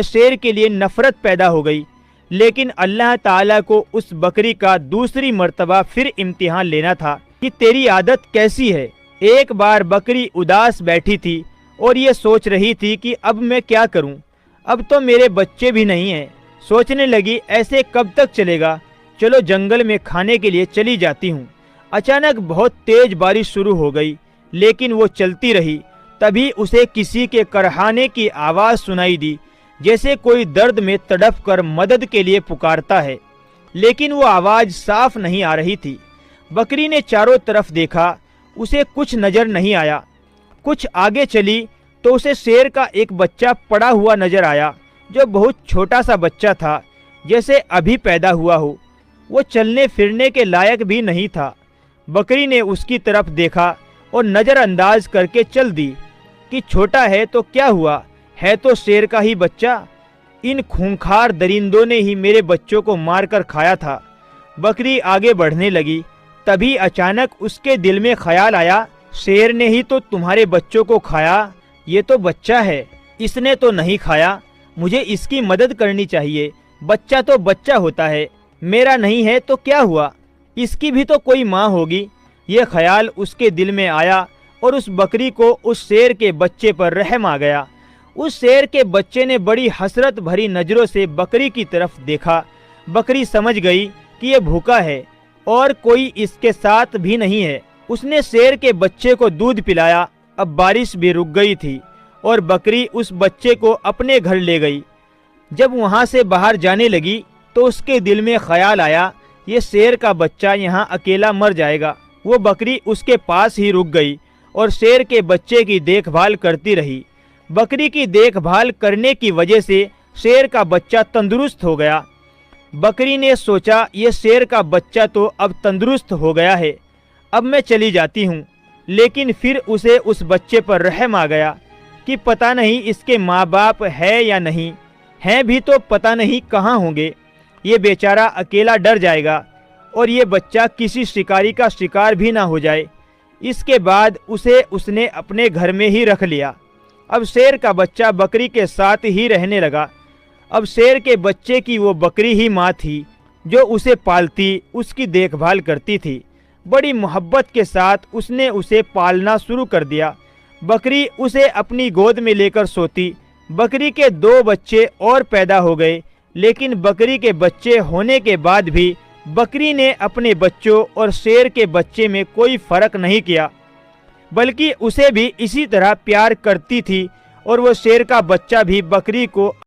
शेर के लिए नफरत पैदा हो गई। लेकिन अल्लाह ताला को उस बकरी का दूसरी मर्तबा फिर इम्तिहान लेना था कि तेरी आदत कैसी है। एक बार बकरी उदास बैठी थी और ये सोच रही थी कि अब मैं क्या करूं, अब तो मेरे बच्चे भी नहीं हैं। सोचने लगी ऐसे कब तक चलेगा, चलो जंगल में खाने के लिए चली जाती हूँ। अचानक बहुत तेज बारिश शुरू हो गई, लेकिन वो चलती रही। तभी उसे किसी के करहाने की आवाज़ सुनाई दी, जैसे कोई दर्द में तड़प कर मदद के लिए पुकारता है, लेकिन वो आवाज़ साफ नहीं आ रही थी। बकरी ने चारों तरफ देखा, उसे कुछ नज़र नहीं आया। कुछ आगे चली तो उसे शेर का एक बच्चा पड़ा हुआ नजर आया, जो बहुत छोटा सा बच्चा था, जैसे अभी पैदा हुआ हो। वो चलने फिरने के लायक भी नहीं था। बकरी ने उसकी तरफ देखा और नज़रअंदाज करके चल दी कि छोटा है तो क्या हुआ, है तो शेर का ही बच्चा। इन खूंखार दरिंदों ने ही मेरे बच्चों को मारकर खाया था। बकरी आगे बढ़ने लगी। तभी अचानक उसके दिल में ख्याल आया, शेर ने ही तो तुम्हारे बच्चों को खाया, ये तो बच्चा है, इसने तो नहीं खाया, मुझे इसकी मदद करनी चाहिए। बच्चा तो बच्चा होता है, मेरा नहीं है तो क्या हुआ, इसकी भी तो कोई माँ होगी। ये ख्याल उसके दिल में आया और उस बकरी को उस शेर के बच्चे पर रहम आ गया। उस शेर के बच्चे ने बड़ी हसरत भरी नज़रों से बकरी की तरफ देखा। बकरी समझ गई कि ये भूखा है और कोई इसके साथ भी नहीं है। उसने शेर के बच्चे को दूध पिलाया। अब बारिश भी रुक गई थी और बकरी उस बच्चे को अपने घर ले गई। जब वहाँ से बाहर जाने लगी तो उसके दिल में ख्याल आया, ये शेर का बच्चा यहाँ अकेला मर जाएगा। वो बकरी उसके पास ही रुक गई और शेर के बच्चे की देखभाल करती रही। बकरी की देखभाल करने की वजह से शेर का बच्चा तंदुरुस्त हो गया। बकरी ने सोचा, ये शेर का बच्चा तो अब तंदुरुस्त हो गया है, अब मैं चली जाती हूँ। लेकिन फिर उसे उस बच्चे पर रहम आ गया कि पता नहीं इसके माँ बाप है या नहीं, हैं भी तो पता नहीं कहाँ होंगे। ये बेचारा अकेला डर जाएगा और ये बच्चा किसी शिकारी का शिकार भी ना हो जाए। इसके बाद उसने अपने घर में ही रख लिया। अब शेर का बच्चा बकरी के साथ ही रहने लगा। अब शेर के बच्चे की वो बकरी ही माँ थी, जो उसे पालती, उसकी देखभाल करती थी। बड़ी मोहब्बत के साथ उसने उसे पालना शुरू कर दिया। बकरी उसे अपनी गोद में लेकर सोती। बकरी के 2 बच्चे और पैदा हो गए, लेकिन बकरी के बच्चे होने के बाद भी बकरी ने अपने बच्चों और शेर के बच्चे में कोई फ़र्क नहीं किया, बल्कि उसे भी इसी तरह प्यार करती थी और वो शेर का बच्चा भी बकरी को